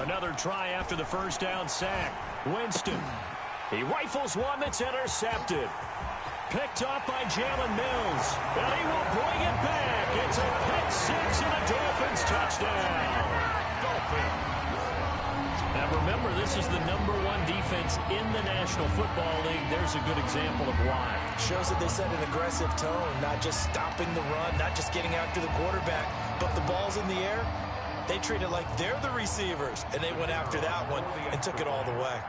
Another try after the first down sack. Winston. He rifles one that's intercepted. Picked up by Jalen Mills. And he will bring it back. It's a pick six and a Dolphins touchdown. Now remember, this is the #1 defense in the National Football League. There's a good example of why. Shows that they set an aggressive tone, not just stopping the run, not just getting after the quarterback, but the ball's in the air. They treat it like they're the receivers, and they went after that one and took it all the way.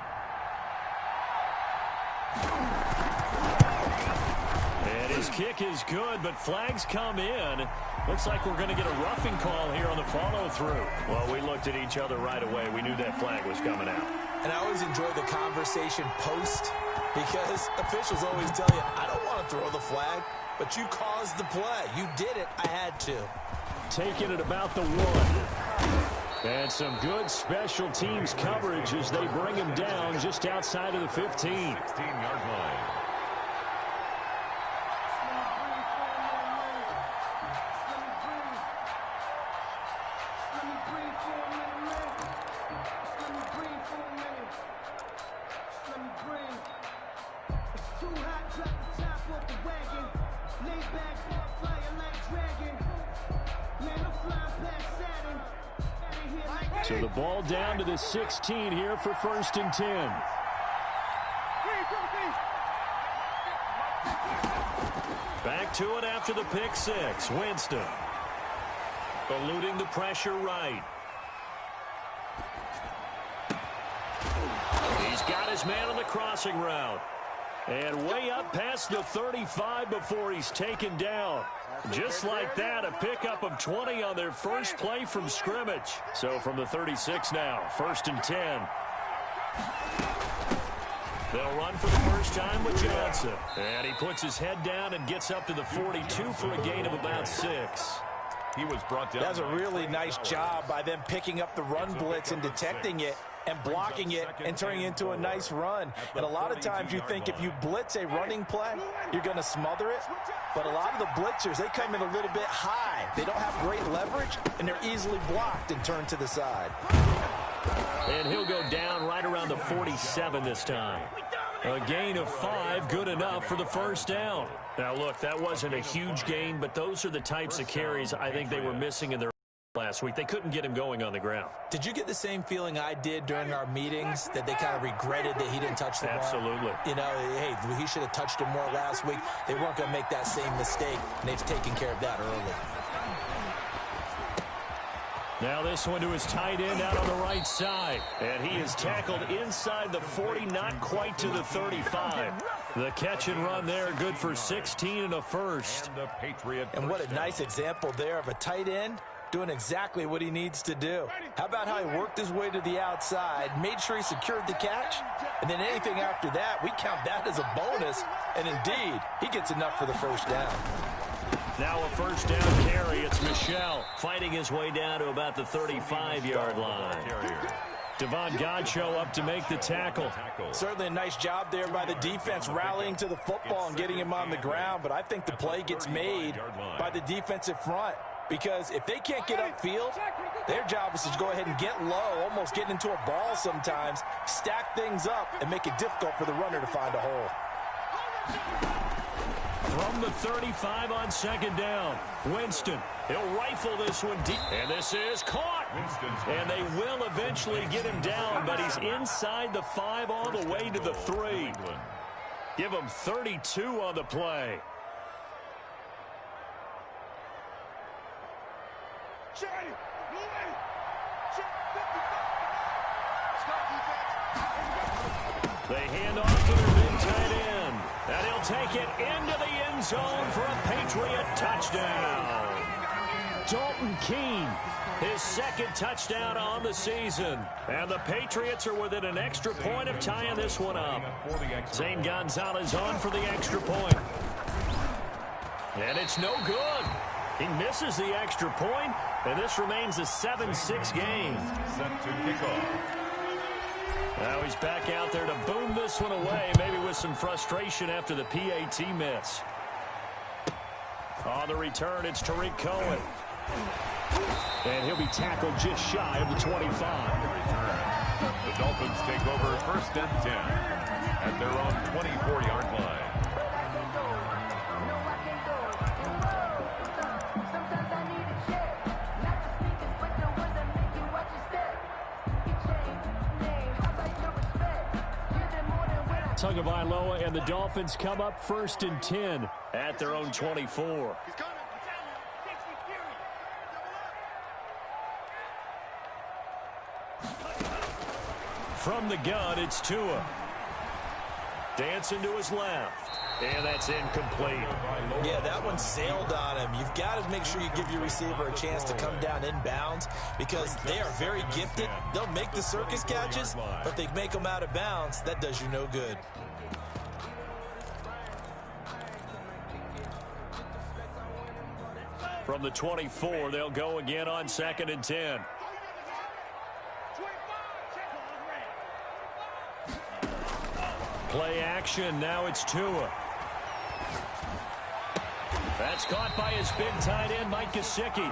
And his kick is good, but flags come in. Looks like we're going to get a roughing call here on the follow-through. Well, we looked at each other right away. We knew that flag was coming out. And I always enjoy the conversation post, because officials always tell you, I don't want to throw the flag, but you caused the play. You did it. I had to. Taking it about the 1. And some good special teams coverage as they bring him down just outside of the 15. 16-yard line. So the ball down to the 16 here for 1st and 10. Back to it after the pick six. Winston. Eluding the pressure right. He's got his man on the crossing route. And way up past the 35 before he's taken down. Just like that, a pickup of 20 on their first play from scrimmage. So from the 36 now, 1st and 10. They'll run for the first time with Johnson. And he puts his head down and gets up to the 42 for a gain of about 6. He was brought down. That's a really nice job by them picking up the run blitz and detecting it and blocking it and turning it into a nice run. And a lot of times you think if you blitz a running play, you're going to smother it. But a lot of the blitzers, they come in a little bit high. They don't have great leverage, and they're easily blocked and turned to the side. And he'll go down right around the 47 this time. A gain of 5, good enough for the first down. Now, look, that wasn't a huge gain, but those are the types of carries I think they were missing in their last week. They couldn't get him going on the ground. Did you get the same feeling I did during our meetings, that they kind of regretted that he didn't touch the ball? Absolutely. You know, hey, he should have touched him more last week. They weren't going to make that same mistake, and they've taken care of that early. Now this one to his tight end out on the right side. And he is tackled inside the 40, not quite to the 35. The catch and run there, good for 16 and a first. And what a nice example there of a tight end doing exactly what he needs to do. How about how he worked his way to the outside, made sure he secured the catch, and then anything after that, we count that as a bonus. And indeed, he gets enough for the first down. Now a first down carry. It's Michel fighting his way down to about the 35-yard line. Devon Godchaux up to make the tackle. Certainly a nice job there by the defense rallying to the football and getting him on the ground, but I think the play gets made by the defensive front, because if they can't get upfield, their job is to go ahead and get low, almost get into a ball sometimes, stack things up, and make it difficult for the runner to find a hole. From the 35 on second down, Winston. He'll rifle this one deep. And this is caught. And they will eventually get him down, but he's inside the 5 all the way to the 3. Give him 32 on the play. They hand off to their big tight end. And he'll take it into the end zone for a Patriot touchdown. Dalton Keene, his second touchdown on the season. And the Patriots are within an extra point of tying this one up. Zane Gonzalez on for the extra point. And it's no good. He misses the extra point, and this remains a 7-6 game. Set to kickoff. Now he's back out there to boom this one away, maybe with some frustration after the PAT miss. On the return, it's Tariq Cohen. And he'll be tackled just shy of the 25. The Dolphins take over 1st and 10 at their own 24-yard line. Tagovailoa and the Dolphins come up 1st and 10 at their own 24. From the gun, it's Tua. Dancing to his left. And that's incomplete. Yeah, that one sailed on him. You've got to make sure you give your receiver a chance to come down inbounds because they are very gifted. They'll make the circus catches, but they make them out of bounds. That does you no good. From the 24, they'll go again on 2nd and 10. Play action. Now it's Tua. That's caught by his big tight end, Mike Gesicki.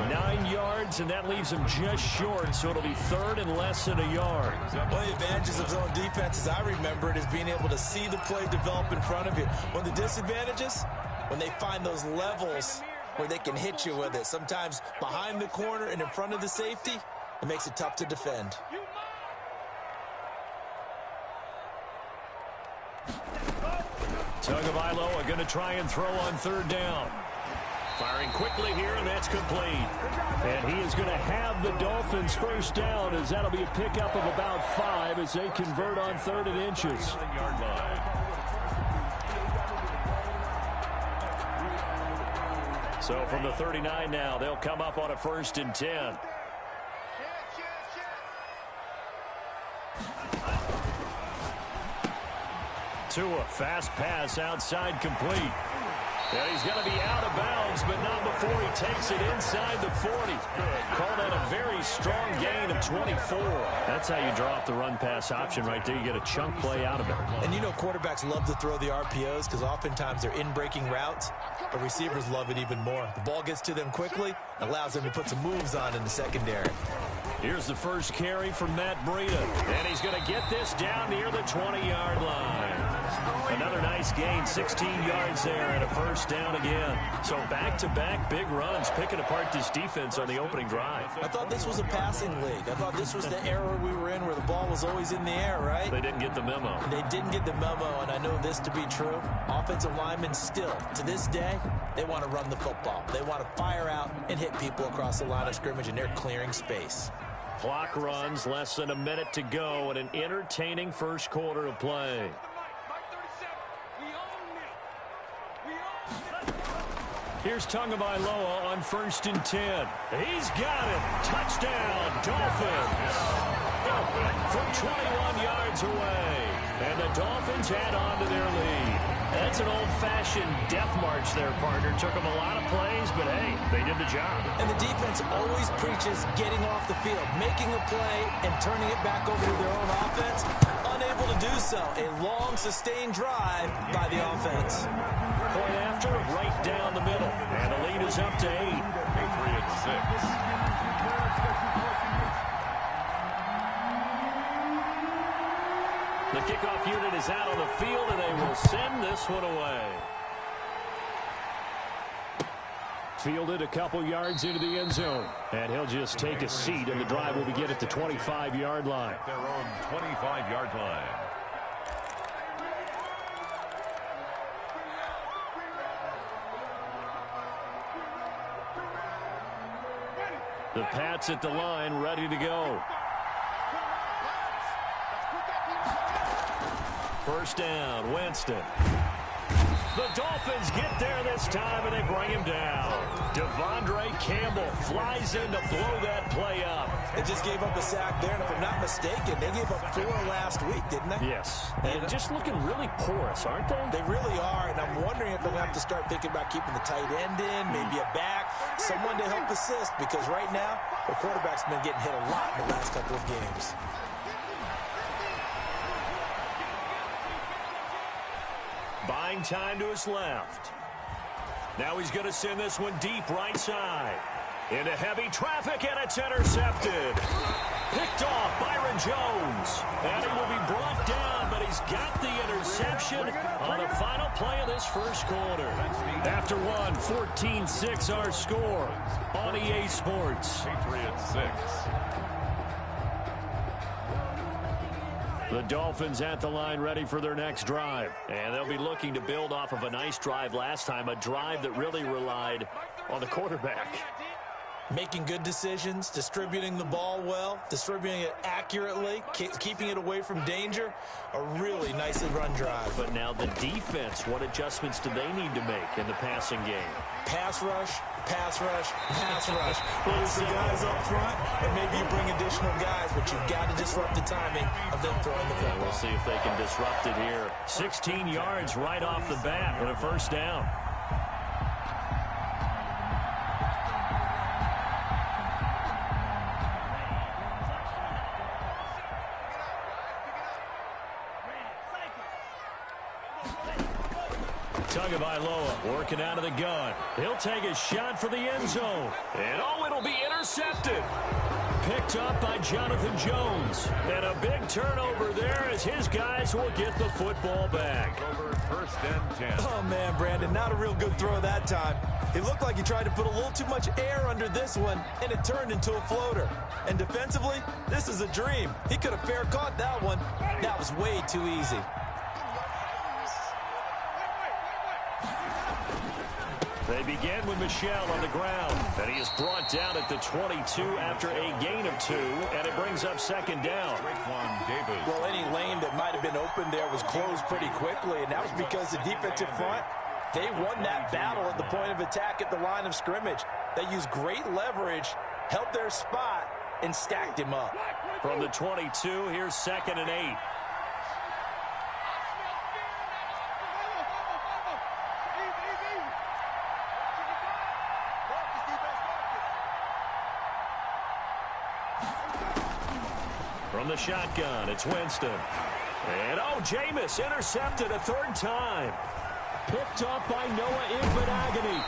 9 yards, and that leaves him just short, so it'll be 3rd and less than a yard. One of the advantages of zone defense, as I remember it, is being able to see the play develop in front of you. One of the disadvantages, when they find those levels where they can hit you with it, sometimes behind the corner and in front of the safety, it makes it tough to defend. Tagovailoa going to try and throw on 3rd down. Firing quickly here, and that's complete. And he is going to have the Dolphins 1st down, as that'll be a pickup of about 5 as they convert on 3rd and inches. So from the 39 now, they'll come up on a 1st and 10. Tua, fast pass outside, complete. And he's going to be out of bounds, but not before he takes it inside the 40. Call that a very strong gain of 24. That's how you draw up the run-pass option right there. You get a chunk play out of it. And you know quarterbacks love to throw the RPOs because oftentimes they're in-breaking routes, but receivers love it even more. The ball gets to them quickly, allows them to put some moves on in the secondary. Here's the first carry from Matt Breida, and he's going to get this down near the 20-yard line. Another nice gain, 16 yards there, and a 1st down again. So back-to-back big runs, picking apart this defense on the opening drive. I thought this was a passing league. I thought this was the era we were in where the ball was always in the air, right? They didn't get the memo. They didn't get the memo, and I know this to be true. Offensive linemen still, to this day, they want to run the football. They want to fire out and hit people across the line of scrimmage, and they're clearing space. Clock runs, less than a minute to go, and an entertaining 1st quarter of play. Here's Tagovailoa on 1st and 10. He's got it. Touchdown, Dolphins. From 21 yards away. And the Dolphins add on to their lead. That's an old-fashioned death march there, partner. Took them a lot of plays, but hey, they did the job. And the defense always preaches getting off the field, making a play, and turning it back over to their own offense. Unable to do so. A long, sustained drive by the offense. Point after, right down the middle. And the lead is up to 8. Patriots 6. The kickoff unit is out on the field, and they will send this one away. Fielded a couple yards into the end zone. And he'll just take a seat, and the drive will begin at the 25-yard line. Their own 25-yard line. The Pats at the line, ready to go. 1st down, Winston. The Dolphins get there this time, and they bring him down. Devondre Campbell flies in to blow that play up. They just gave up a sack there, and if I'm not mistaken, they gave up 4 last week, didn't they? Yes. And just looking really porous, aren't they? They really are, and I'm wondering if they're going to have to start thinking about keeping the tight end in, maybe a back, someone to help assist, because right now, the quarterback's been getting hit a lot in the last couple of games. Buying time to his left. Now he's going to send this one deep right side. Into heavy traffic, and it's intercepted. Picked off Byron Jones. And he will be brought down, but he's got the interception on the final play of this first quarter. After one, 14-6 our score on EA Sports. Patriots 6. The Dolphins at the line ready for their next drive. And they'll be looking to build off of a nice drive last time, a drive that really relied on the quarterback. Making good decisions, distributing the ball well, distributing it accurately, keeping it away from danger. A really nicely run drive. But now the defense, what adjustments do they need to make in the passing game? Pass rush, pass rush, pass rush. Whether it's the guys up front, or maybe you bring additional guys, but you've got to disrupt the timing of them throwing the football. We'll see if they can disrupt it here. 16 yards right off the bat and a first down. Tagovailoa working out of the gun. He'll take a shot for the end zone. And it'll be intercepted. Picked up by Jonathan Jones. And a big turnover there as his guys will get the football back. Over first and 10. Oh, man, Brandon, not a real good throw that time. It looked like he tried to put a little too much air under this one, and it turned into a floater. And defensively, this is a dream. He could have fair caught that one. That was way too easy. They begin with Michel on the ground, and he is brought down at the 22 after a gain of 2, and it brings up second down. Well, any lane that might have been open there was closed pretty quickly, and that was because the defensive front, they won that battle at the point of attack at the line of scrimmage. They used great leverage, held their spot, and stacked him up. From the 22, here's second and 8. From the shotgun, it's Winston. And, Jameis intercepted a third time. Picked up by Noah Igbinoghene.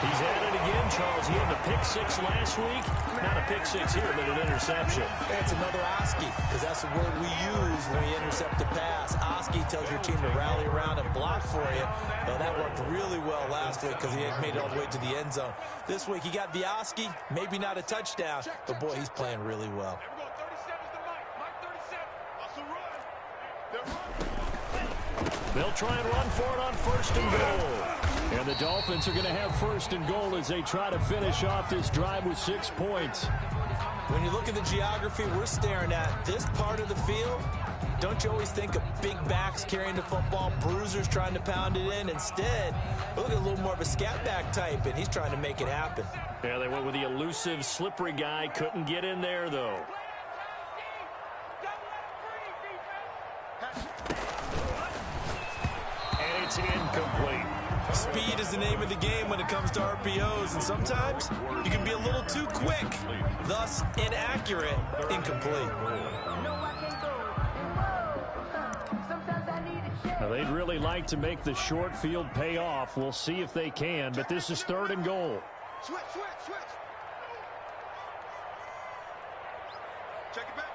He's at it again, Charles. He had the pick 6 last week. Not a pick 6 here, but an interception. It's another Oski, because that's the word we use when we intercept a pass. Oski tells your team to rally around and block for you. Well, that worked really well last week because he had made it all the way to the end zone. This week, he got the Oski, maybe not a touchdown, but, boy, he's playing really well. They'll try and run for it on first and goal. And the Dolphins are going to have first and goal as they try to finish off this drive with 6 points. When you look at the geography we're staring at, this part of the field, don't you always think of big backs carrying the football, bruisers trying to pound it in? Instead, look at a little more of a scat back type, and he's trying to make it happen. Yeah, they went with the elusive, slippery guy. Couldn't get in there, though. And it's incomplete. Speed is the name of the game when it comes to RPOs, and sometimes you can be a little too quick, thus inaccurate, incomplete. Now, they'd really like to make the short field pay off. We'll see if they can, but this is third and goal. Switch. Check it back.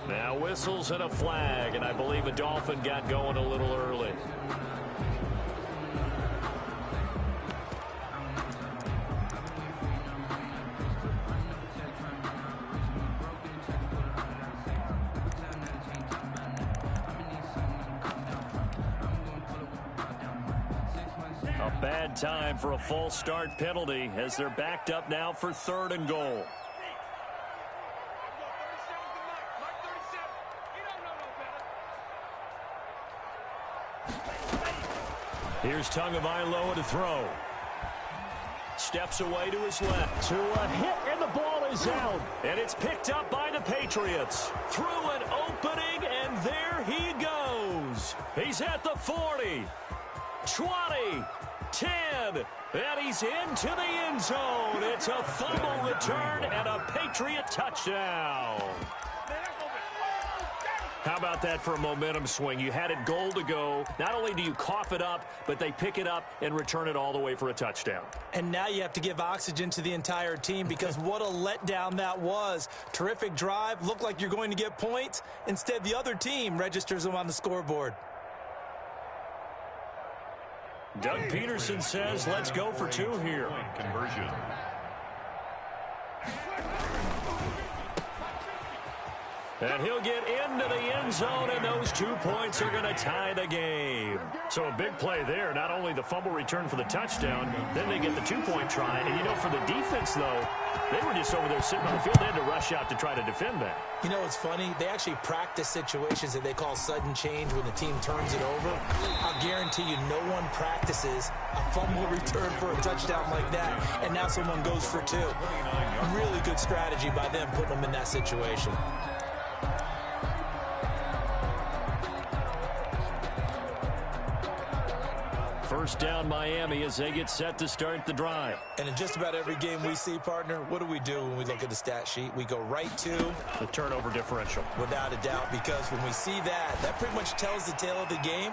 Now whistles and a flag, and I believe a Dolphin got going a little early. A bad time for a false start penalty as they're backed up now for third and goal. Here's Tagovailoa to throw. Steps away to his left. To a hit, and the ball is out. And it's picked up by the Patriots. Through an opening, and there he goes. He's at the 40, 20, 10, and he's into the end zone. It's a fumble return and a Patriot touchdown. How about that for a momentum swing? You had it goal to go. Not only do you cough it up, but they pick it up and return it all the way for a touchdown. And now you have to give oxygen to the entire team because what a letdown that was. Terrific drive. Looked like you're going to get points. Instead, the other team registers them on the scoreboard. Doug Peterson says, let's go for 2 here. Conversion. And he'll get into the end zone, and those 2 points are going to tie the game. So a big play there. Not only the fumble return for the touchdown, then they get the 2-point try. And, you know, for the defense, though, they were just over there sitting on the field. They had to rush out to try to defend that. You know what's funny? They actually practice situations that they call sudden change when the team turns it over. I'll guarantee you no one practices a fumble return for a touchdown like that, and now someone goes for 2. Really good strategy by them putting them in that situation. First down, Miami, as they get set to start the drive. And in just about every game we see, partner, what do we do when we look at the stat sheet? We go right to the turnover differential. Without a doubt, because when we see that, that pretty much tells the tale of the game.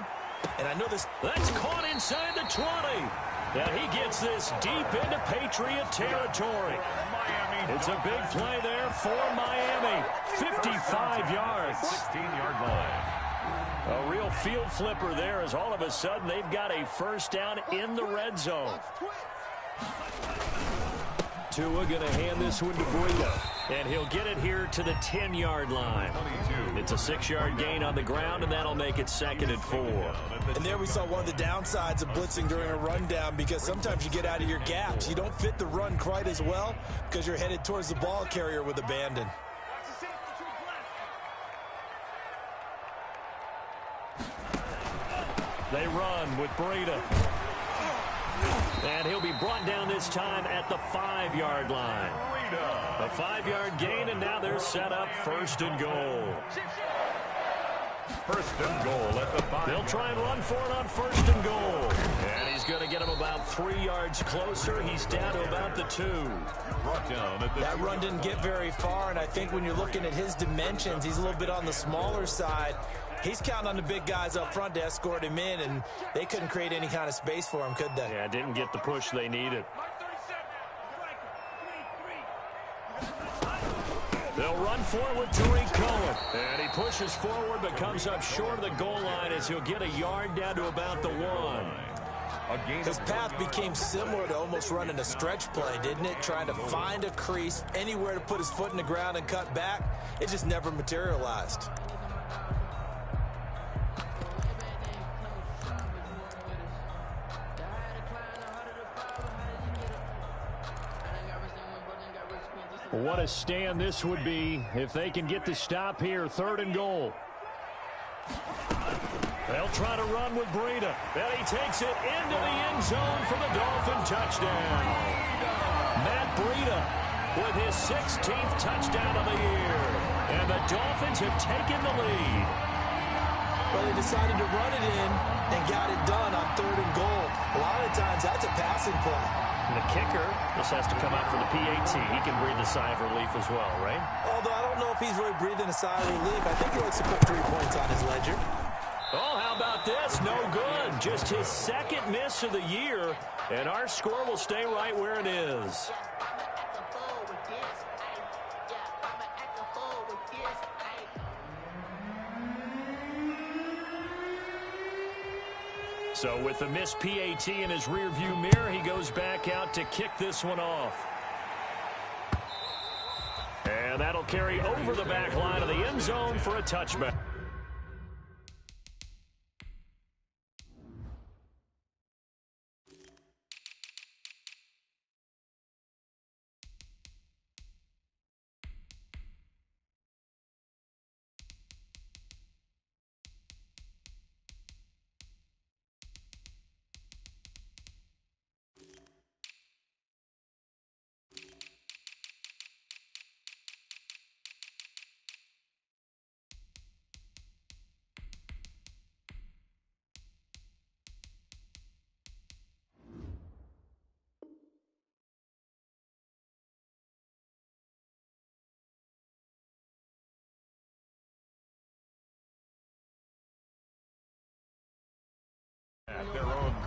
And I know this. That's caught inside the 20. Now he gets this deep into Patriot territory. It's a big play there for Miami. 55 yards. 16-yard line. A real field flipper there as all of a sudden they've got a first down in the red zone. Tua going to hand this one to Breida, and he'll get it here to the 10-yard line. 22. It's a 6-yard gain on the ground, and that'll make it 2nd and 4. And there we saw one of the downsides of blitzing during a rundown, because sometimes you get out of your gaps. You don't fit the run quite as well because you're headed towards the ball carrier with abandon. They run with Breida. And he'll be brought down this time at the 5-yard line. A 5-yard gain, and now they're set up 1st and goal. 1st and goal at the 5. They'll try and run for it on 1st and goal. And he's going to get him about 3 yards closer. He's down to about the 2. Brought down at the That run didn't get very far, and I think when you're looking at his dimensions, he's a little bit on the smaller side. He's counting on the big guys up front to escort him in, and they couldn't create any kind of space for him, could they? Yeah, didn't get the push they needed. They'll run forward with Tariq Cohen. And he pushes forward but comes up short of the goal line as he'll get a yard down to about the 1. His path became similar to almost running a stretch play, didn't it? Trying to find a crease, anywhere to put his foot in the ground and cut back. It just never materialized. What a stand this would be if they can get the stop here. 3rd and goal. They'll try to run with Breida. And he takes it into the end zone for the Dolphin touchdown. Matt Breida with his 16th touchdown of the year. And the Dolphins have taken the lead. Well, they decided to run it in and got it done on 3rd and goal. A lot of times that's a passing play. And the kicker just has to come out for the PAT. He can breathe a sigh of relief as well, right? Although I don't know if he's really breathing a sigh of relief. I think he likes to put 3 points on his ledger. Oh, how about this? No good. Just his 2nd miss of the year, and our score will stay right where it is. So with the missed PAT in his rearview mirror, he goes back out to kick this one off. And that'll carry over the back line of the end zone for a touchback.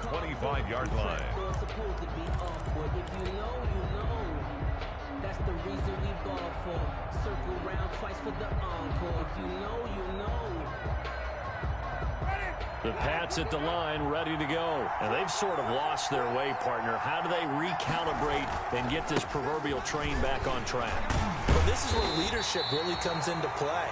25-yard line. That's the reason we ball for. Circle round twice for the encore. If you know, you know. The Pats at the line, ready to go. And they've sort of lost their way, partner. How do they recalibrate and get this proverbial train back on track? Well, this is where leadership really comes into play.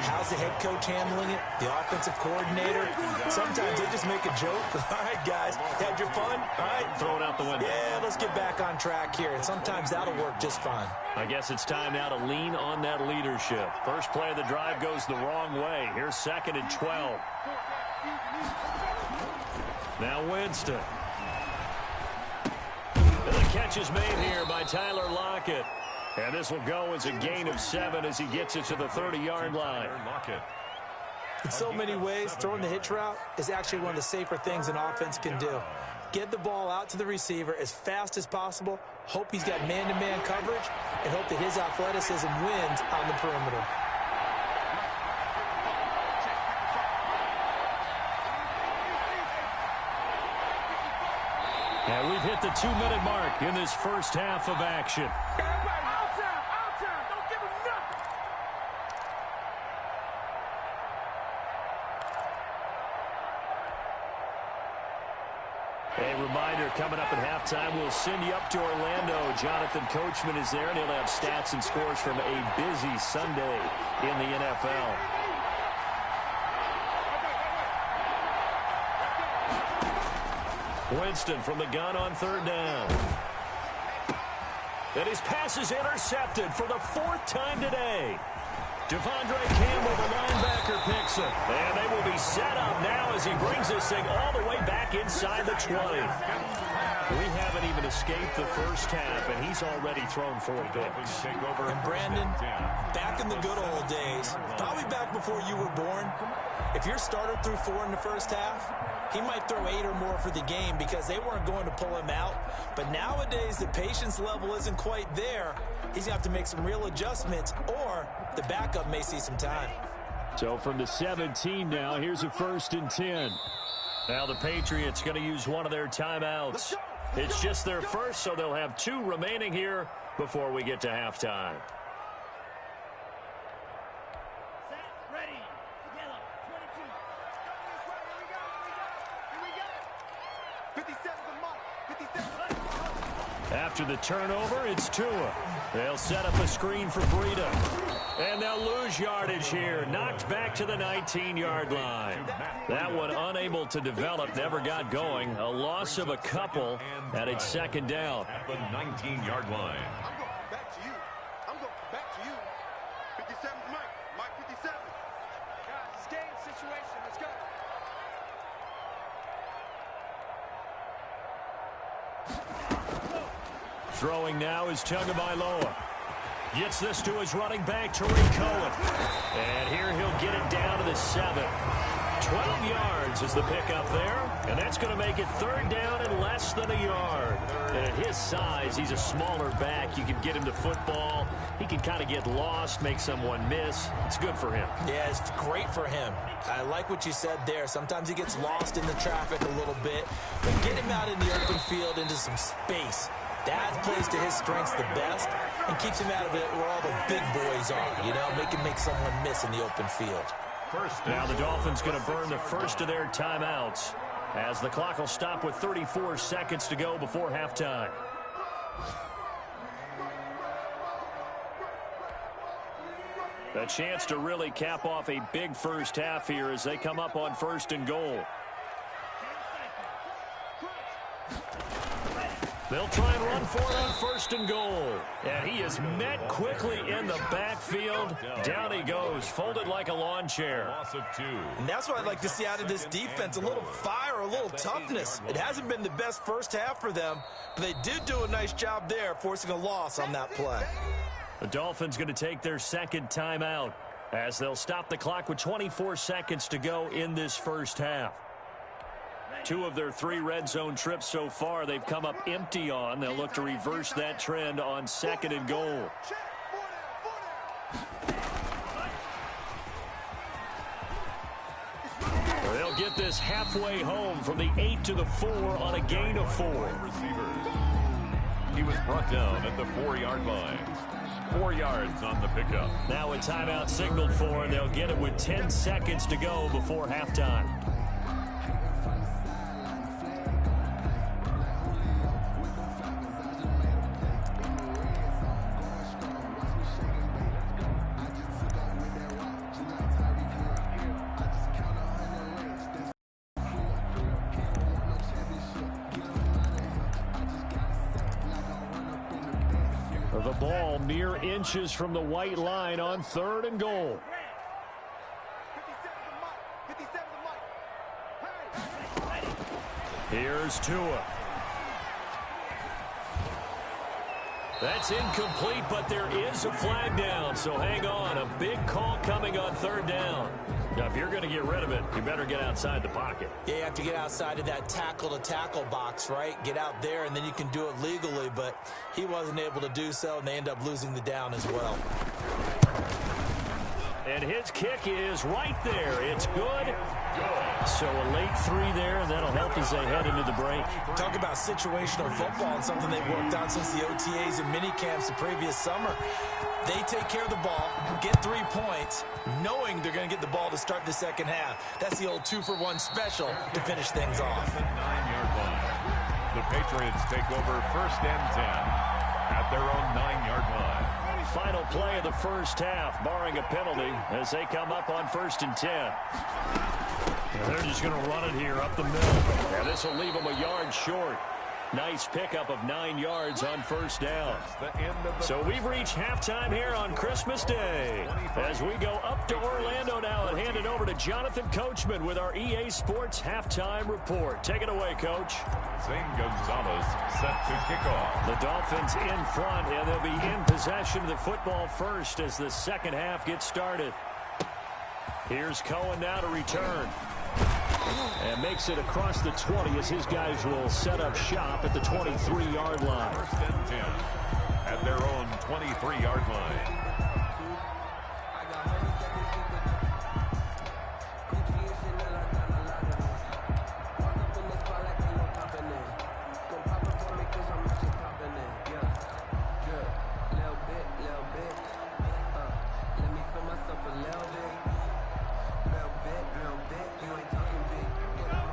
How's the head coach handling it? The offensive coordinator? Sometimes they just make a joke. All right, guys, had your fun? All right. Throw it out the window. Yeah, let's get back on track here. And sometimes that'll work just fine. I guess it's time now to lean on that leadership. First play of the drive goes the wrong way. Here's 2nd and 12. Now Winston. And the catch is made here by Tyler Lockett. And this will go as a gain of 7 as he gets it to the 30-yard line. In so many ways, throwing the hitch route is actually one of the safer things an offense can do. Get the ball out to the receiver as fast as possible, hope he's got man-to-man coverage, and hope that his athleticism wins on the perimeter. And we've hit the 2-minute mark in this first half of action. Don't give him nothing. A reminder, coming up at halftime, we'll send you up to Orlando. Jonathan Coachman is there, and he'll have stats and scores from a busy Sunday in the NFL. Winston from the gun on 3rd down. And his pass is intercepted for the 4th time today. Devondre Campbell, the linebacker, picks it. And they will be set up now as he brings this thing all the way back inside the 20. We haven't even escaped the first half, and he's already thrown 4 picks. And Brandon, back in the good old days, probably back before you were born, if your starter threw 4 in the first half, he might throw 8 or more for the game because they weren't going to pull him out. But nowadays, the patience level isn't quite there. He's going to have to make some real adjustments, or the backup may see some time. So from the 17 now, here's a 1st and 10. Now the Patriots going to use one of their timeouts. It's just their first, so they'll have 2 remaining here before we get to halftime. After the turnover, it's Tua. They'll set up a screen for Breida. And they'll lose yardage here. Knocked back to the 19-yard line. That one unable to develop, never got going. A loss of a couple, and it's 2nd down. At the 19-yard line. I'm going back to you. I'm going back to you. 57's Mike. Mike 57. Guys, it's game situation. Let's go. Throwing now is Tagovailoa. Gets this to his running back, Tariq Cohen. And here he'll get it down to the 7. 12 yards is the pickup there. And that's going to make it 3rd down and less than a yard. And at his size, he's a smaller back. You can get him to football. He can kind of get lost, make someone miss. It's good for him. Yeah, it's great for him. I like what you said there. Sometimes he gets lost in the traffic a little bit. But get him out in the open field into some space. That plays to his strengths the best and keeps him out of it where all the big boys are, you know, make someone miss in the open field. Now the Dolphins going to burn the first of their timeouts as the clock will stop with 34 seconds to go before halftime. A chance to really cap off a big first half here as they come up on 1st and goal. They'll try and run for it on 1st and goal. And he is met quickly in the backfield. Down he goes, folded like a lawn chair. Loss of 2. And that's what I'd like to see out of this defense, a little fire, a little toughness. It hasn't been the best first half for them, but they did do a nice job there, forcing a loss on that play. The Dolphins going to take their 2nd timeout as they'll stop the clock with 24 seconds to go in this first half. 2 of their 3 red zone trips so far they've come up empty on. They'll look to reverse that trend on 2nd and goal. They'll get this halfway home from the 8 to the 4 on a gain of 4. Receivers. He was brought down at the 4-yard line. 4 yards on the pickup. Now a timeout signaled for, and they'll get it with 10 seconds to go before halftime. The ball mere inches from the white line on 3rd and goal. Here's Tua. That's incomplete, but there is a flag down, so hang on. A big call coming on 3rd down. Now, if you're going to get rid of it, you better get outside the pocket. Yeah, you have to get outside of that tackle-to-tackle box, right? Get out there, and then you can do it legally, but he wasn't able to do so, and they end up losing the down as well. And his kick is right there. It's good. So a late 3 there, and that'll help as they head into the break. Talk about situational football and something they've worked out since the OTAs and mini camps the previous summer. They take care of the ball, get 3 points, knowing they're going to get the ball to start the second half. That's the old 2-for-1 special to finish things off. 9-yard line. The Patriots take over 1st and 10 at their own 9-yard line. Final play of the first half, barring a penalty, as they come up on 1st and 10. And they're just going to run it here up the middle. And this will leave them a yard short. Nice pickup of 9 yards on 1st down. So we've reached halftime here on Christmas Day. As we go up to Orlando now and hand it over to Jonathan Coachman with our EA Sports Halftime Report. Take it away, Coach. Zane Gonzalez set to kick off. The Dolphins in front, and they'll be in possession of the football first as the second half gets started. Here's Cohen now to return. And makes it across the 20 as his guys will set up shop at the 23-yard line. 1st and 10 at their own 23-yard line.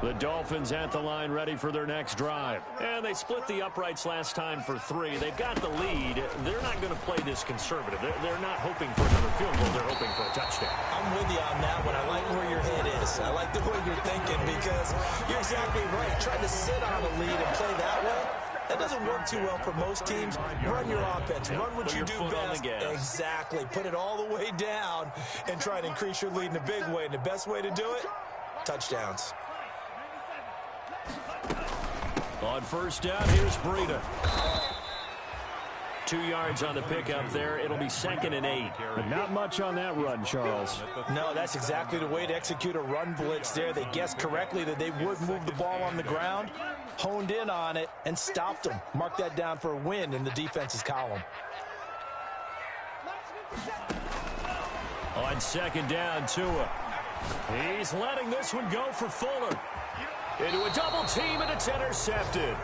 The Dolphins at the line ready for their next drive. And they split the uprights last time for 3. They've got the lead. They're not going to play this conservative. They're not hoping for another field goal. They're hoping for a touchdown. I'm with you on that one. I like where your head is. I like the way you're thinking because you're exactly right. Trying to sit on a lead and play that way, that doesn't work too well for most teams. Run your offense. Run what you do best. Exactly. Put it all the way down and try to increase your lead in a big way. And the best way to do it, touchdowns. On 1st down, here's Breida. 2 yards on the pickup there. It'll be 2nd and 8. But not much on that run, Charles. No, that's exactly the way to execute a run blitz there. They guessed correctly that they would move the ball on the ground, honed in on it, and stopped them. Mark that down for a win in the defense's column. On 2nd down, Tua. He's letting this one go for Fuller. Into a double team, and it's intercepted.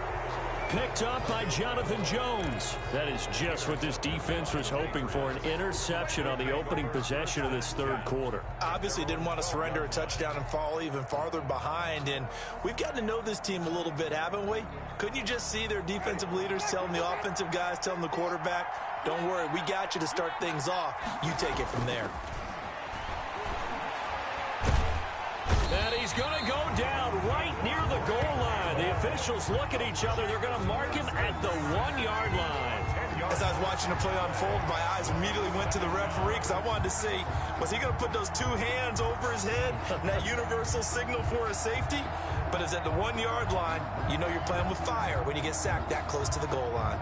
Picked up by Jonathan Jones. That is just what this defense was hoping for, an interception on the opening possession of this 3rd quarter. Obviously didn't want to surrender a touchdown and fall even farther behind, and we've got to know this team a little bit, haven't we? Couldn't you just see their defensive leaders telling the offensive guys, telling the quarterback, don't worry, we got you to start things off. You take it from there. And he's going to go down right near the goal line. The officials look at each other. They're going to mark him at the 1-yard line. As I was watching the play unfold, my eyes immediately went to the referee because I wanted to see, was he going to put those 2 hands over his head and that universal signal for a safety? But it's at the 1-yard line. You know you're playing with fire when you get sacked that close to the goal line.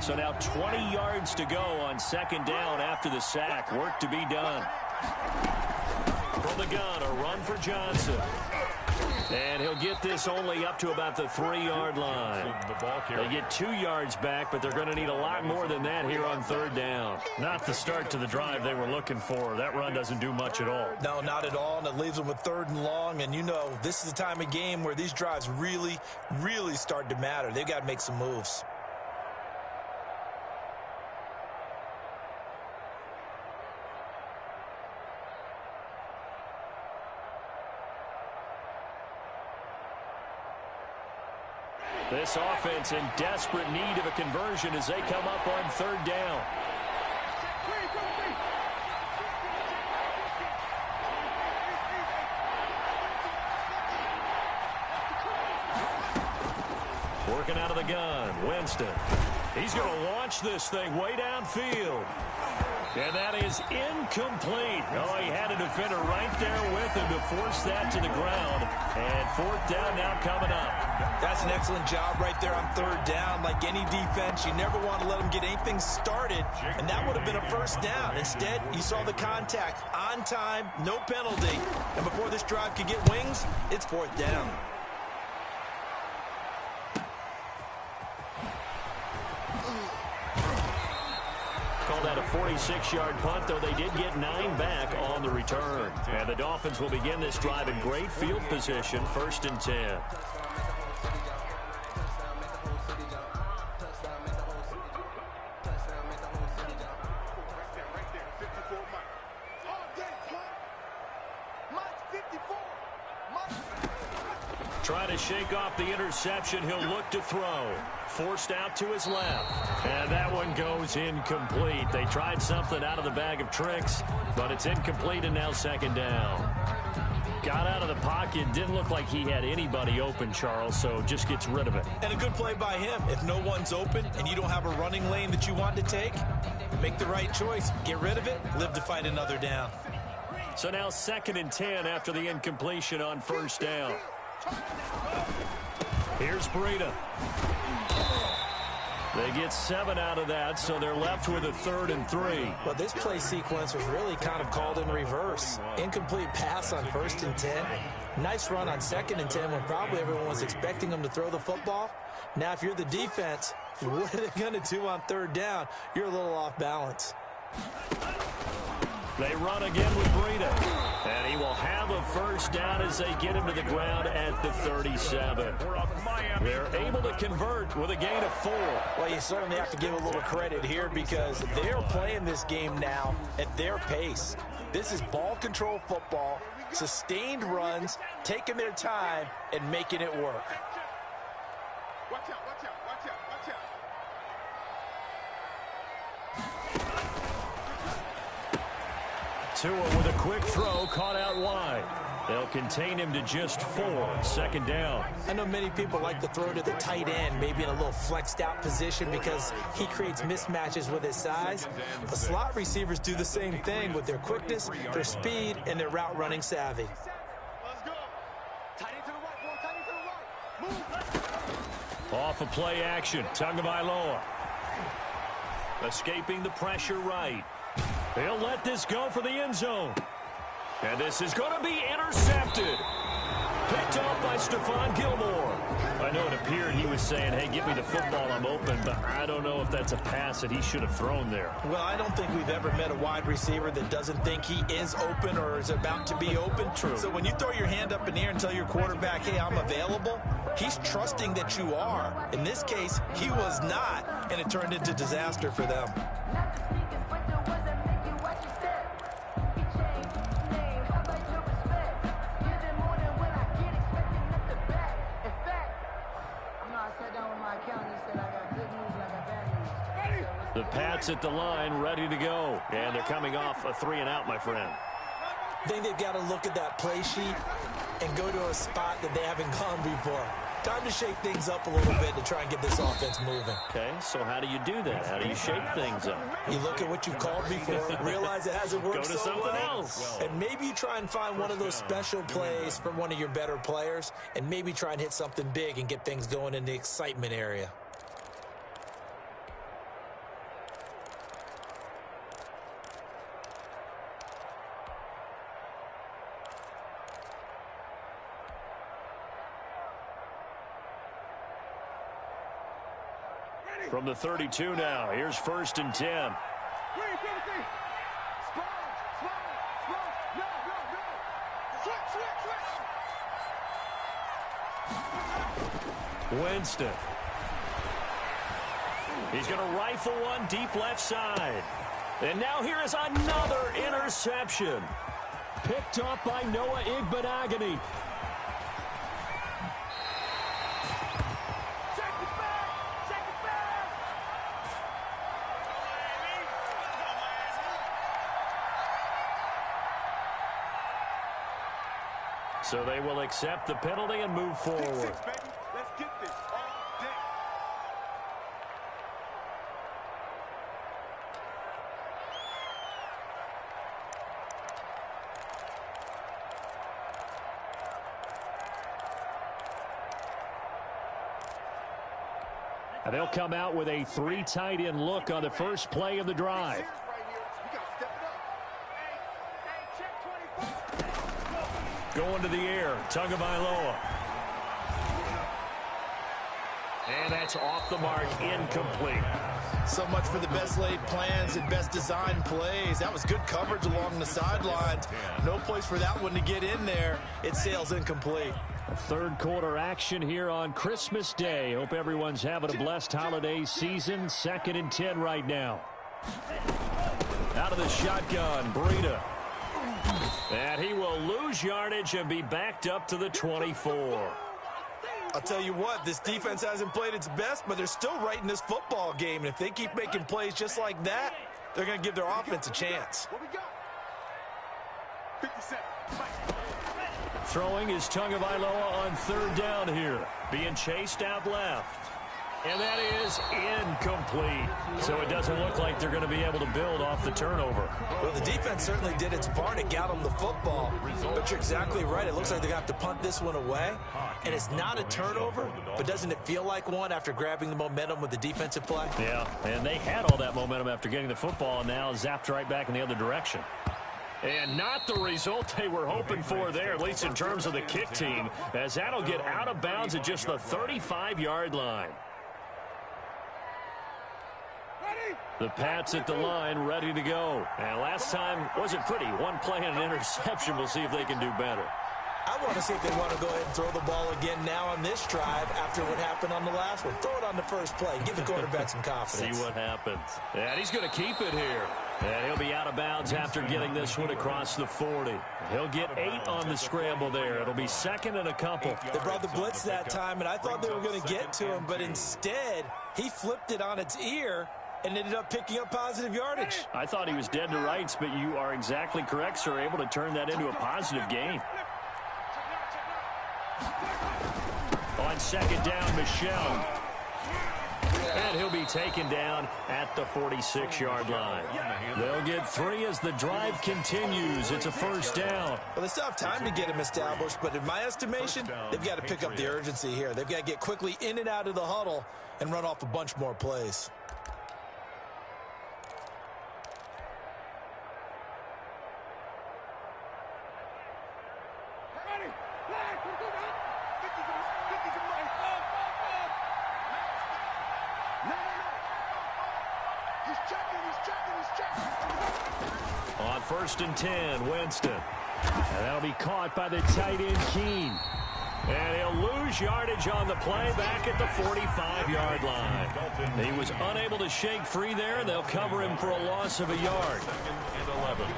So now 20 yards to go on 2nd down after the sack. Work to be done. From the gun, a run for Johnson. And he'll get this only up to about the 3-yard line. They get 2 yards back, but they're going to need a lot more than that here on 3rd down. Not the start to the drive they were looking for. That run doesn't do much at all. No, not at all, and it leaves them with 3rd and long. And, you know, this is the time of game where these drives really, really start to matter. They've got to make some moves. This offense in desperate need of a conversion as they come up on 3rd down. Working out of the gun, Winston. He's going to launch this thing way downfield. And that is incomplete. Oh, he had a defender right there with him to force that to the ground. And 4th down now coming up. That's an excellent job right there on 3rd down. Like any defense, you never want to let them get anything started, and that would have been a 1st down. Instead, you saw the contact on time, no penalty, and before this drive could get wings, it's 4th down. Called out a 46-yard punt, though they did get 9 back on the return. And the Dolphins will begin this drive in great field position, 1st and 10. Trying to shake off the interception. He'll look to throw. Forced out to his left. And that one goes incomplete. They tried something out of the bag of tricks, but it's incomplete and now 2nd down. Got out of the pocket. Didn't look like he had anybody open, Charles, so just gets rid of it. And a good play by him. If no one's open and you don't have a running lane that you want to take, make the right choice. Get rid of it. Live to fight another down. So now 2nd and 10 after the incompletion on 1st down. Here's Breida. They get 7 out of that, so they're left with a 3rd and 3. Well, this play sequence was really kind of called in reverse. Incomplete pass on 1st and 10. Nice run on 2nd and 10 when probably everyone was expecting them to throw the football. Now, if you're the defense, what are they going to do on 3rd down? You're a little off balance. They run again with Breida. And he will have a 1st down as they get him to the ground at the 37. They're able to convert with a gain of 4. Well, you certainly have to give a little credit here because they're playing this game now at their pace. This is ball control football, sustained runs, taking their time, and making it work. Watch out, watch out, watch out, watch out. Tua with a quick throw, caught out wide. They'll contain him to just 4, 2nd down. I know many people like to throw to the tight end, maybe in a little flexed out position because he creates mismatches with his size. The slot receivers do the same thing with their quickness, their speed, and their route running savvy. Let's go. Tight end to the right, boy. Tight end to the right. Move. Off of play action, Tagovailoa. Escaping the pressure right. They'll let this go for the end zone. And this is going to be intercepted. Picked off by Stephon Gilmore. I know it appeared he was saying, hey, give me the football, I'm open, but I don't know if that's a pass that he should have thrown there. Well, I don't think we've ever met a wide receiver that doesn't think he is open or is about to be open. True. So when you throw your hand up in the air and tell your quarterback, hey, I'm available, he's trusting that you are. In this case, he was not, and it turned into disaster for them. The Pats at the line, ready to go. And they're coming off a 3-and-out, my friend. I think they've got to look at that play sheet and go to a spot that they haven't gone before. Time to shake things up a little bit to try and get this offense moving. Okay, so how do you do that? How do you shake things up? You look at what you called before, realize it hasn't worked Go to so something well, else. and maybe you try and find one of those special plays from one of your better players, and maybe try and hit something big and get things going in the excitement area. From the 32 now, here's 1st and 10. Winston. He's going to rifle one deep left side. And now here is another interception. Picked up by Noah Igbenogany. So they will accept the penalty and move forward. Let's get this all day. And they'll come out with a 3 tight end look on the first play of the drive. Going to the air, Tagovailoa. And that's off the mark, incomplete. So much for the best laid plans and best designed plays. That was good coverage along the sidelines. No place for that one to get in there. It sails incomplete. Third quarter action here on Christmas Day. Hope everyone's having a blessed holiday season. 2nd and 10 right now. Out of the shotgun, Breida. And he will lose yardage and be backed up to the 24. I'll tell you what, this defense hasn't played its best, but they're still right in this football game. And if they keep making plays just like that, they're going to give their offense a chance. What we got? 57. Throwing is Tagovailoa on 3rd down here. Being chased out left. And that is incomplete. So it doesn't look like they're going to be able to build off the turnover. Well, the defense certainly did its part. It got them the football. But you're exactly right. It looks like they're going to have to punt this one away. And it's not a turnover, but doesn't it feel like one after grabbing the momentum with the defensive play? Yeah, and they had all that momentum after getting the football and now zapped right back in the other direction. And not the result they were hoping for there, at least in terms of the kick team, as that'll get out of bounds at just the 35-yard line. The Pats at the line, ready to go. And last time wasn't pretty. One play and an interception. We'll see if they can do better. I want to see if they want to go ahead and throw the ball again now on this drive after what happened on the last one. Throw it on the first play. Give the quarterback some confidence. See what happens. And he's going to keep it here. And he'll be out of bounds after getting this one across the 40. He'll get 8 on the scramble there. It'll be 2nd and a couple. They brought the blitz that time, and I thought they were going to get to him, but instead he flipped it on its ear and ended up picking up positive yardage. I thought he was dead to rights, but you are exactly correct, sir. Able to turn that into a positive gain. On 2nd down, Michel. And he'll be taken down at the 46-yard line. They'll get 3 as the drive continues. It's a 1st down. Well, they still have time to get him established, but in my estimation, they've got to pick up the urgency here. They've got to get quickly in and out of the huddle and run off a bunch more plays. On 1st and 10, Winston. And that'll be caught by the tight end, Keene. And he'll lose yardage on the play back at the 45-yard line. He was unable to shake free there, and they'll cover him for a loss of a yard.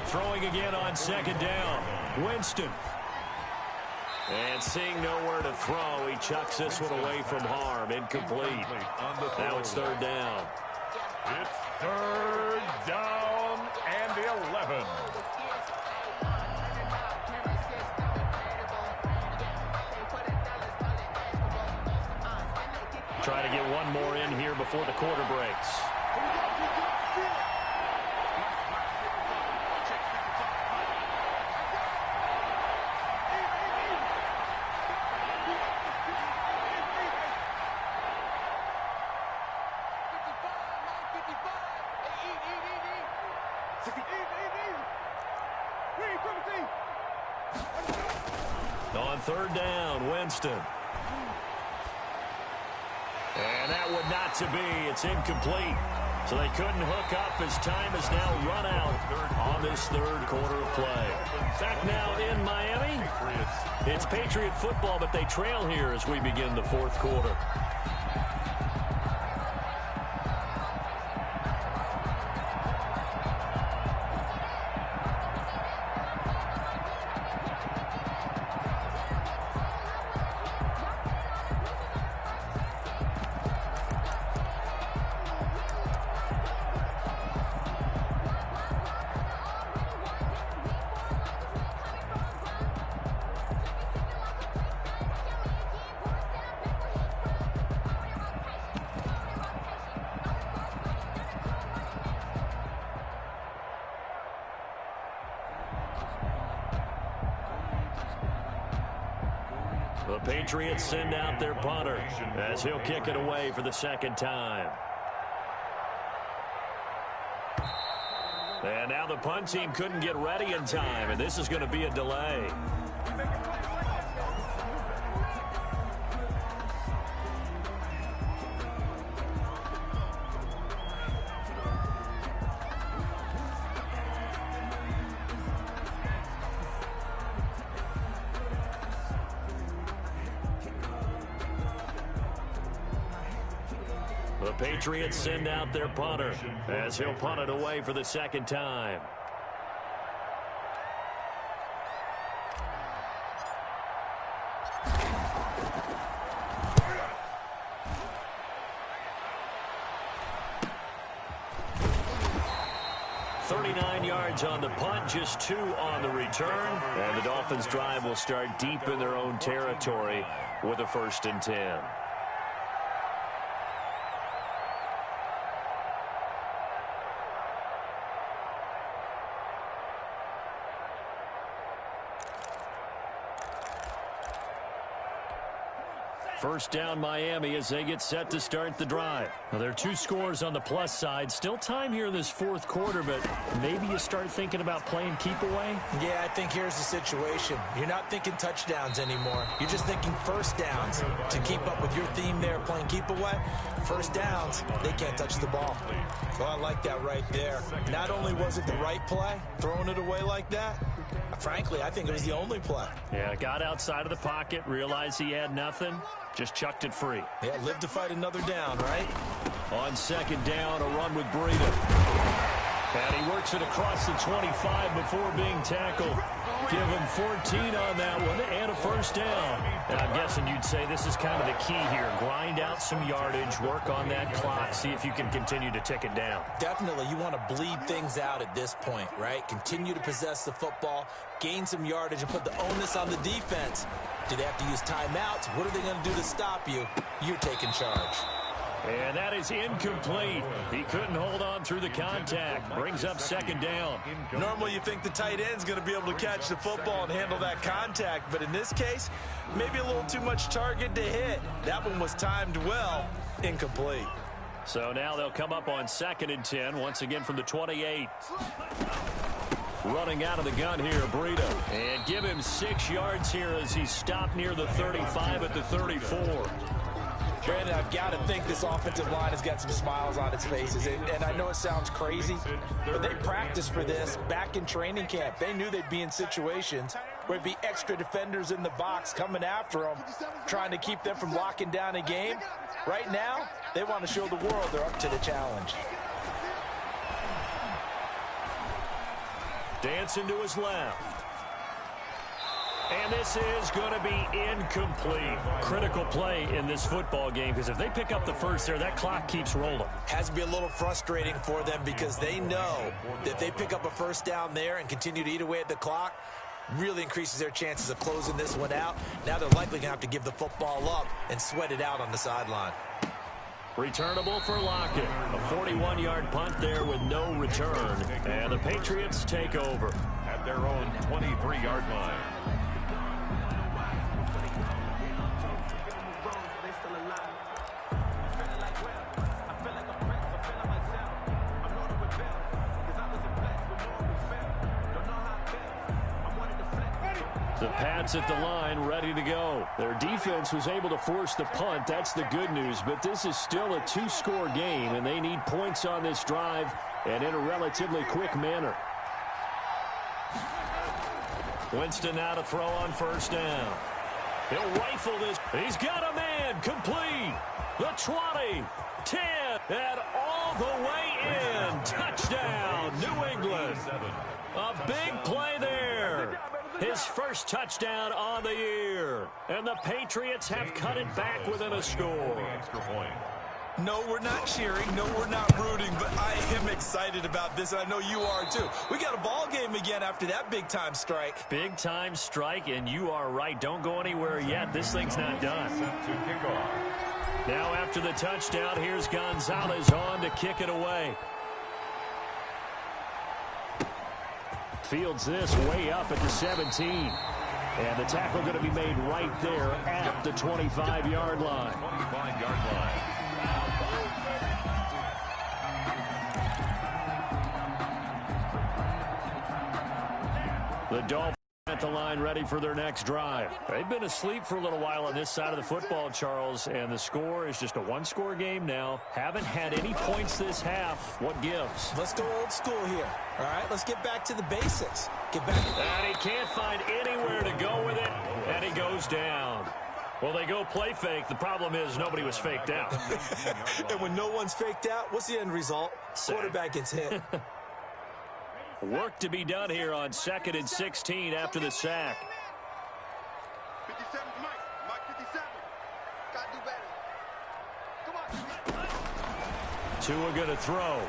Throwing again on 2nd down, Winston. And seeing nowhere to throw, he chucks this one away from harm. Incomplete. Now it's 3rd down. It's 3rd down and 11. Try to get one more in here before the quarter breaks. On 3rd down, Winston. And that would not to be. It's incomplete. So they couldn't hook up as time has now run out on this third quarter of play. Back now in Miami. It's Patriot football, but they trail here as we begin the fourth quarter. The Patriots send out their punter as he'll kick it away for the second time. And now the punt team couldn't get ready in time, and this is going to be a delay. The Patriots send out their punter as he'll punt it away for the second time. Yards on the punt, just 2 on the return, and the Dolphins drive will start deep in their own territory with a 1st and 10. First down Miami as they get set to start the drive. Now, there are 2 scores on the plus side. Still time here in this fourth quarter, but maybe you start thinking about playing keep away? Yeah, I think here's the situation. You're not thinking touchdowns anymore. You're just thinking first downs. To keep up with your theme there, playing keep away, first downs, they can't touch the ball. Well, I like that right there. Not only was it the right play, throwing it away like that, frankly, I think it was the only play. Yeah, got outside of the pocket, realized he had nothing, just chucked it free. Yeah, live to fight another down, right? On second down, a run with Breida. And he works it across the 25 before being tackled. Give him 14 on that one and a first down. And I'm guessing you'd say this is kind of the key here. Grind out some yardage, work on that clock, see if you can continue to tick it down. Definitely. You want to bleed things out at this point, right? Continue to possess the football, gain some yardage, and put the onus on the defense. Do they have to use timeouts? What are they going to do to stop you? You're taking charge. And that is incomplete. He couldn't hold on through the contact. Brings up second down. Normally you think the tight end's going to be able to catch the football and handle that contact, but in this case, maybe a little too much target to hit. That one was timed well. Incomplete. So now they'll come up on 2nd and 10, once again from the 28. Running out of the gun here, Breida. And give him 6 yards here as he stopped near the 35 at the 34. Brandon, I've got to think this offensive line has got some smiles on its faces. And I know it sounds crazy, but they practiced for this back in training camp. They knew they'd be in situations where there'd be extra defenders in the box coming after them, trying to keep them from locking down a game. Right now, they want to show the world they're up to the challenge. Dancing to his left. And this is going to be incomplete. Critical play in this football game, because if they pick up the first there, that clock keeps rolling. Has to be a little frustrating for them because they know that if they pick up a first down there and continue to eat away at the clock, really increases their chances of closing this one out. Now they're likely going to have to give the football up and sweat it out on the sideline. Returnable for Lockett. A 41-yard punt there with no return. And the Patriots take over at their own 23-yard line. The Pats at the line, ready to go. Their defense was able to force the punt. That's the good news. But this is still a two-score game, and they need points on this drive and in a relatively quick manner. Winston now to throw on first down. He'll rifle this. He's got a man. Complete. The 20, 10, and all the way in. Touchdown, New England. A big play there. His first touchdown on the year. And the Patriots have cut it back within a score. No, we're not cheering. No, we're not rooting. But I am excited about this, and I know you are too. We got a ball game again after that big-time strike. Big-time strike, and you are right. Don't go anywhere yet. This thing's not done. Now after the touchdown, here's Gonzalez on to kick it away. Fields this way up at the 17. And the tackle going to be made right there at the 25-yard line. 25-yard line. The Dolphins at the line ready for their next drive. They've been asleep for a little while on this side of the football, Charles, and the score is just a one-score game now. Haven't had any points this half. What gives? Let's go old school here. All right, let's get back to the basics. Get back. And he can't find anywhere to go with it, and he goes down. Well, they go play fake. The problem is nobody was faked out. And when no one's faked out, what's the end result? Quarterback gets hit. Work to be done here on 2nd and 16 after the sack. 57 Mike. Mike 57. Gotta do better. Come on. Tua going to throw.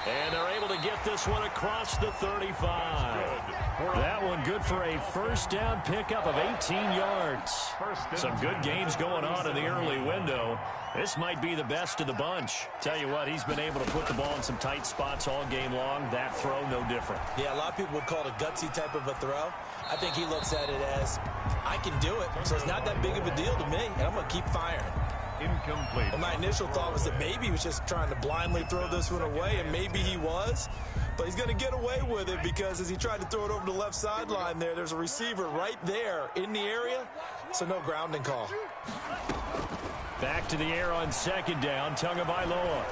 And they're able to get this one across the 35. That one good for a first down pickup of 18 yards. Some good games going on in the early window. This might be the best of the bunch. Tell you what, he's been able to put the ball in some tight spots all game long. That throw, no different. Yeah, a lot of people would call it a gutsy type of a throw. I think he looks at it as, I can do it, so it's not that big of a deal to me, and I'm going to keep firing. Incomplete. Well, my initial thought was that maybe he was just trying to blindly throw this one away, and maybe he was. But he's going to get away with it because as he tried to throw it over the left sideline there's a receiver right there in the area, so no grounding call. Back to the air on second down, Tagovailoa.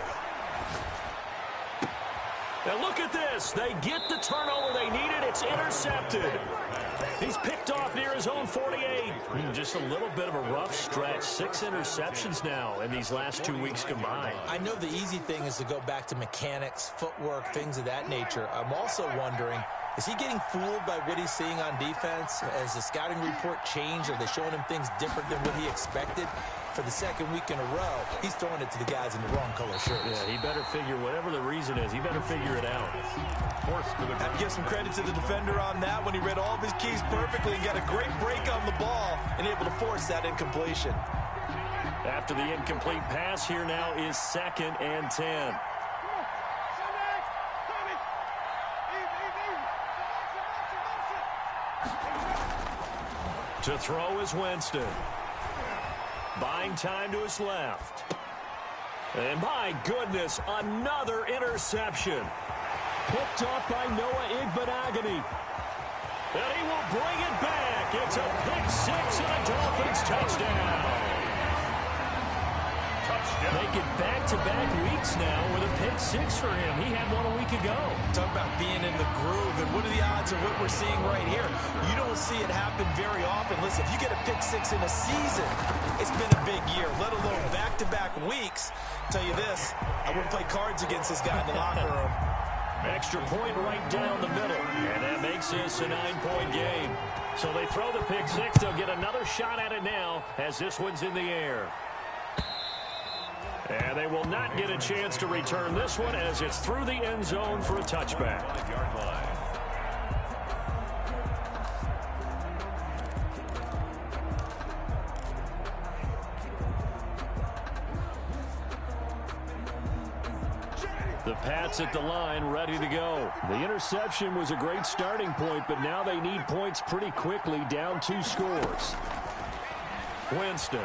Now look at this. They get the turnover they needed. It's intercepted. He's picked off near his own 48. Just a little bit of a rough stretch. 6 interceptions now in these last 2 weeks combined. I know the easy thing is to go back to mechanics, footwork, things of that nature. I'm also wondering, is he getting fooled by what he's seeing on defense? Has the scouting report changed? Are they showing him things different than what he expected? For the second week in a row, he's throwing it to the guys in the wrong color shirts. Yeah, he better figure, whatever the reason is, he better figure it out. Have to give some credit to the defender on that when he read all of his keys perfectly and got a great break on the ball and able to force that incompletion. After the incomplete pass, here now is 2nd and 10. To throw is Winston. Buying time to his left. And my goodness, another interception. Picked off by Noah Igbenogany. And he will bring it back. It's a pick six and a Dolphins touchdown. Make it back-to-back weeks now with a pick six for him. He had one a week ago. Talk about being in the groove, and what are the odds of what we're seeing right here? You don't see it happen very often. Listen, if you get a pick six in a season, it's been a big year, let alone back-to-back weeks. I'll tell you this, I wouldn't play cards against this guy in the locker room. Extra point right down the middle, and that makes this a 9-point game. So they throw the pick six. They'll get another shot at it now as this one's in the air. And they will not get a chance to return this one as it's through the end zone for a touchback. The Pats at the line, ready to go. The interception was a great starting point, but now they need points pretty quickly, down 2 scores. Winston.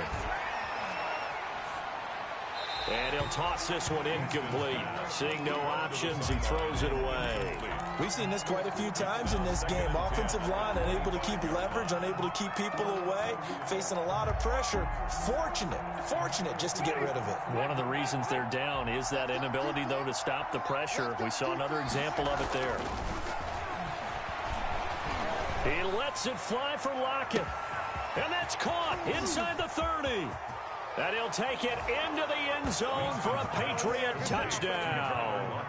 And he'll toss this one incomplete. Seeing no options, he throws it away. We've seen this quite a few times in this game. Offensive line unable to keep leverage, unable to keep people away, facing a lot of pressure. Fortunate just to get rid of it. One of the reasons they're down is that inability, though, to stop the pressure. We saw another example of it there. He lets it fly for Lockett. And that's caught inside the 30. And he'll take it into the end zone for a Patriot touchdown.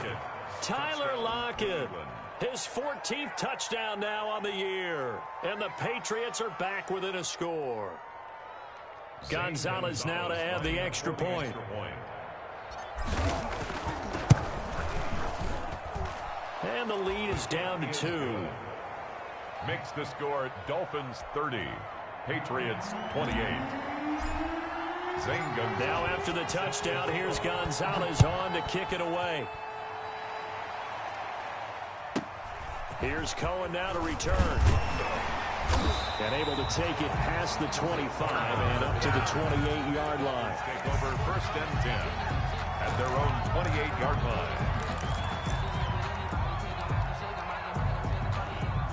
Tyler Lockett, his 14th touchdown now on the year. And the Patriots are back within a score. Gonzalez now to add the extra point. And the lead is down to 2. Makes the score Dolphins 30, Patriots 28. Now after the touchdown, here's Gonzalez on to kick it away. Here's Cohen now to return. And able to take it past the 25 and up to the 28-yard line. Take over 1st and 10 at their own 28-yard line.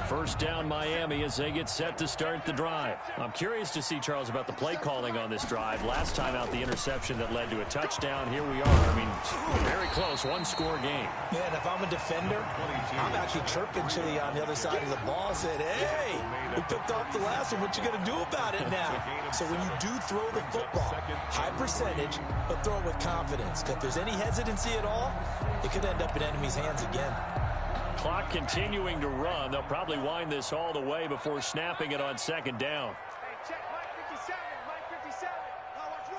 First down Miami as they get set to start the drive. I'm curious to see, Charles, about the play calling on this drive. Last time out, the interception that led to a touchdown. Here we are. I mean, very close, one-score game. Yeah, and if I'm a defender, I'm actually chirping Chili on the other side of the ball. Said, hey, we picked off the last one. What you going to do about it now? So when you do throw the football, high percentage, but throw it with confidence. Because if there's any hesitancy at all, it could end up in enemy's hands again. Clock continuing to run. They'll probably wind this all the way before snapping it on 2nd down. Hey, check, Mike 57, Mike 57. Now watch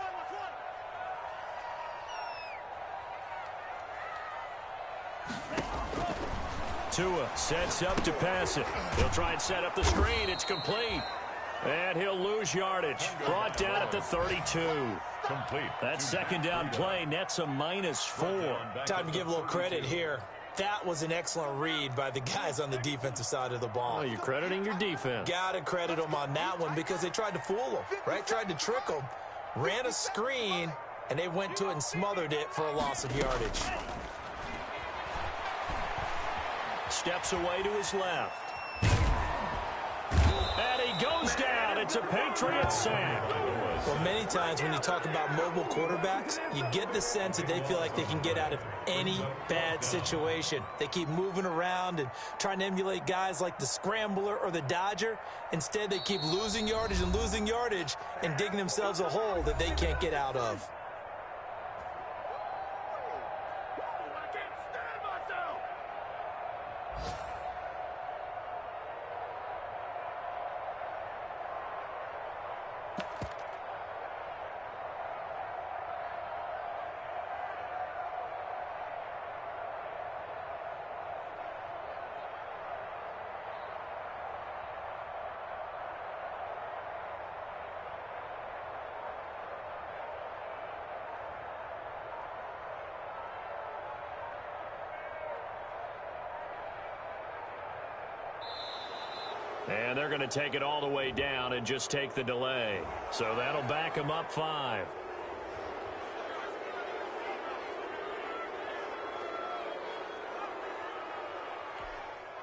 run. Tua sets up to pass it. He'll try and set up the screen. It's complete. And he'll lose yardage. Brought down at the 32. Complete. That 2nd down play nets a -4. Time to give a little credit here. That was an excellent read by the guys on the defensive side of the ball. Oh, you're crediting your defense. Got to credit them on that one because they tried to fool them, right? Tried to trick them, ran a screen, and they went to it and smothered it for a loss of yardage. Steps away to his left. And he goes down. It's a Patriot sack. Well, many times when you talk about mobile quarterbacks, you get the sense that they feel like they can get out of any bad situation. They keep moving around and trying to emulate guys like the Scrambler or the Dodger. Instead, they keep losing yardage and digging themselves a hole that they can't get out of. And they're going to take it all the way down and just take the delay. So that'll back them up 5.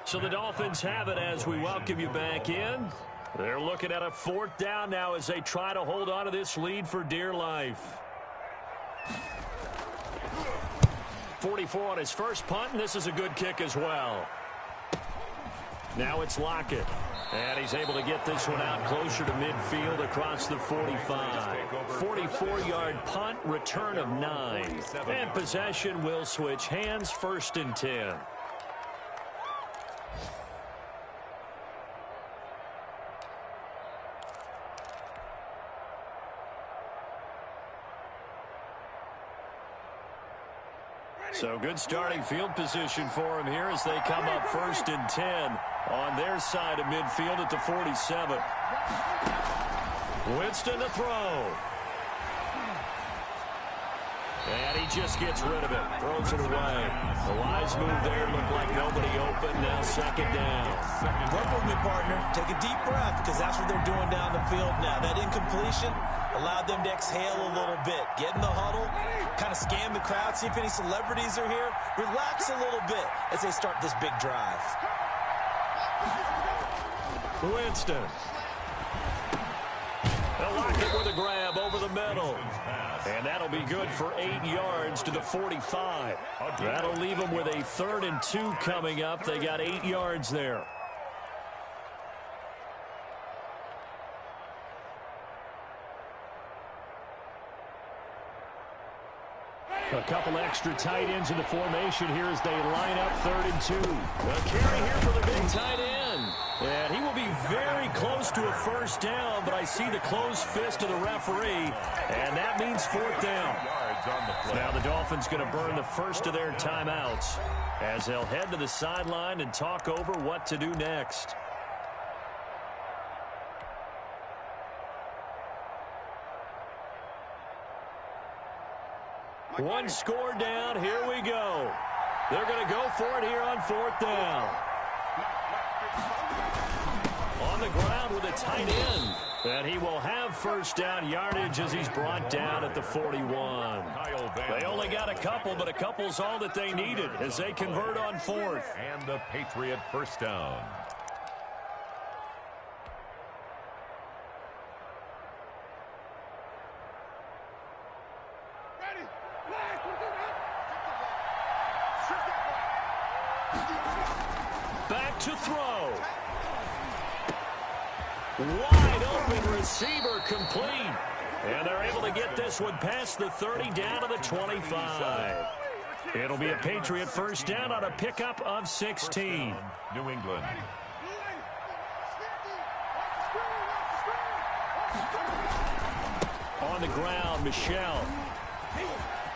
So the Dolphins have it as we welcome you back in. They're looking at a 4th down now as they try to hold on to this lead for dear life. 44 on his first punt, and this is a good kick as well. Now it's Lockett. And he's able to get this one out closer to midfield across the 45. 44-yard punt, return of 9. And possession will switch hands, 1st and 10. So good starting field position for him here as they come up 1st and 10 on their side of midfield at the 47. Winston to throw. And he just gets rid of it. Throws it away. The wise move there. Looked like nobody open. Now 2nd down. Work with me, partner. Take a deep breath because that's what they're doing down the field now. That incompletion, Allow them to exhale a little bit. Get in the huddle, kind of scan the crowd, see if any celebrities are here. Relax a little bit as they start this big drive. Winston. They'll lock it with a grab over the middle. And that'll be good for 8 yards to the 45. That'll leave them with a 3rd and 2 coming up. They got 8 yards there. A couple extra tight ends in the formation here as they line up 3rd and 2. A carry here for the big tight end. And he will be very close to a first down, but I see the closed fist of the referee, and that means 4th down. Now the Dolphins going to burn the first of their timeouts as they'll head to the sideline and talk over what to do next. One score down. Here we go. They're going to go for it here on 4th down. On the ground with a tight end. And he will have first down yardage as he's brought down at the 41. They only got a couple, but a couple's all that they needed as they convert on 4th. And the Patriot first down. Back to throw. Wide open receiver complete. And they're able to get this one past the 30 down to the 25. It'll be a Patriot first down on a pickup of 16. New England. On the ground, Michelle.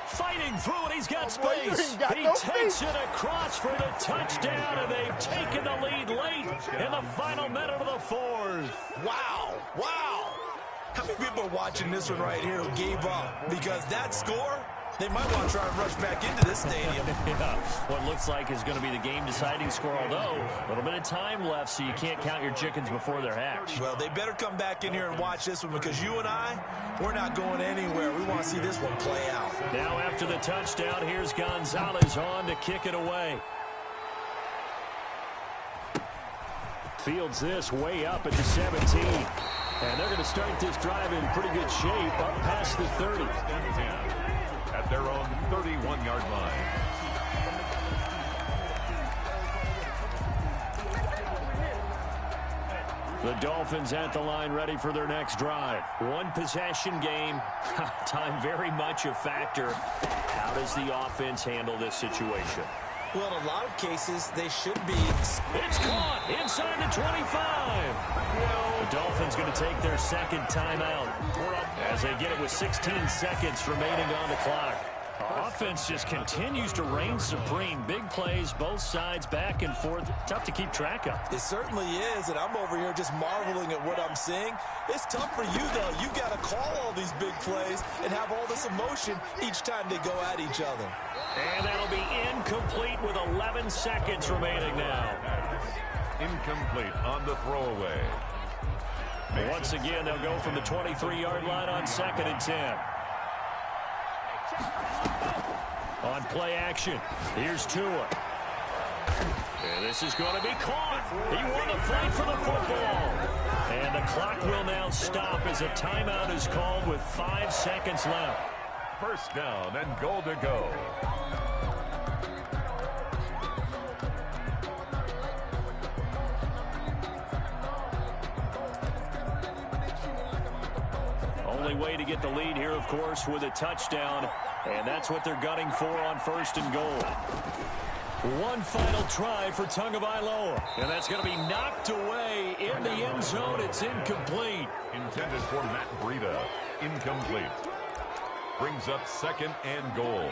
Fighting through it, he's got space. He takes it across for the touchdown, and they've taken the lead late in the final minute of the 4th. Wow, wow. How many people are watching this one right here who gave up? Because that score, they might want to try and rush back into this stadium. Yeah, what looks like is going to be the game-deciding score, although a little bit of time left, so you can't count your chickens before they're hatched. Well, they better come back in here and watch this one because you and I, we're not going anywhere. We want to see this one play out. Now after the touchdown, here's Gonzalez on to kick it away. Fields this way up at the 17. And they're going to start this drive in pretty good shape up past the 30. At their own 31-yard line. The Dolphins at the line ready for their next drive. One possession game. Time very much a factor. How does the offense handle this situation? Well, in a lot of cases, they should be. It's caught inside the 25. The Dolphins going to take their second timeout as they get it with 16 seconds remaining on the clock. Offense just continues to reign supreme. Big plays, both sides, back and forth. Tough to keep track of. It certainly is, and I'm over here just marveling at what I'm seeing. It's tough for you, though. You got to call all these big plays and have all this emotion each time they go at each other. And that'll be incomplete with 11 seconds remaining now. Incomplete on the throwaway. Once again, they'll go from the 23-yard line on 2nd and 10. On play action, here's Tua. And this is going to be caught. He won the fight for the football. And the clock will now stop as a timeout is called with 5 seconds left. First down and goal to go. Only way to get the lead here, of course, with a touchdown. And that's what they're gunning for on 1st and goal. One final try for Tagovailoa. And that's going to be knocked away in the end zone. It's incomplete. Intended for Matt Breida. Incomplete. Brings up 2nd and goal.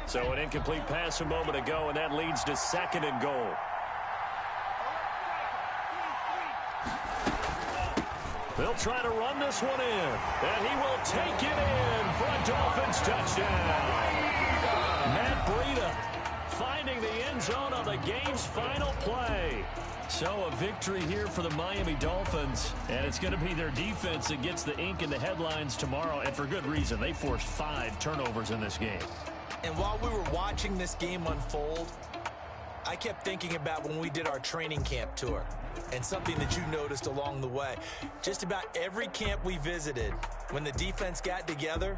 So an incomplete pass a moment ago, and that leads to 2nd and goal. They'll try to run this one in, and he will take it in for a Dolphins touchdown. Matt Breida finding the end zone on the game's final play. So a victory here for the Miami Dolphins, and it's going to be their defense that gets the ink in the headlines tomorrow, and for good reason. They forced 5 turnovers in this game. And while we were watching this game unfold, I kept thinking about when we did our training camp tour and something that you noticed along the way. Just about every camp we visited, when the defense got together,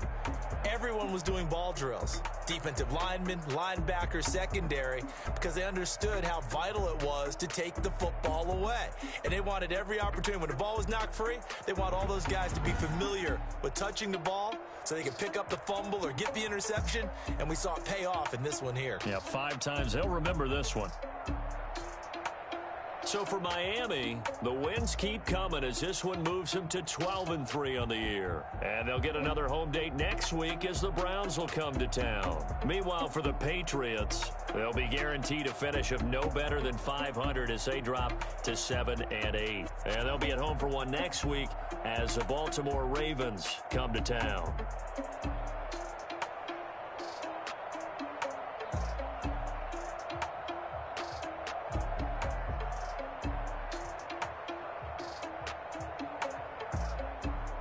everyone was doing ball drills. Defensive linemen, linebackers, secondary, because they understood how vital it was to take the football away. And they wanted every opportunity. When the ball was knocked free, they want all those guys to be familiar with touching the ball so they could pick up the fumble or get the interception, and we saw it pay off in this one here. Yeah, 5 times. They'll remember this one. So for Miami, the wins keep coming as this one moves them to 12-3 on the year. And they'll get another home date next week as the Browns will come to town. Meanwhile, for the Patriots, they'll be guaranteed a finish of no better than 500 as they drop to 7-8. And they'll be at home for one next week as the Baltimore Ravens come to town.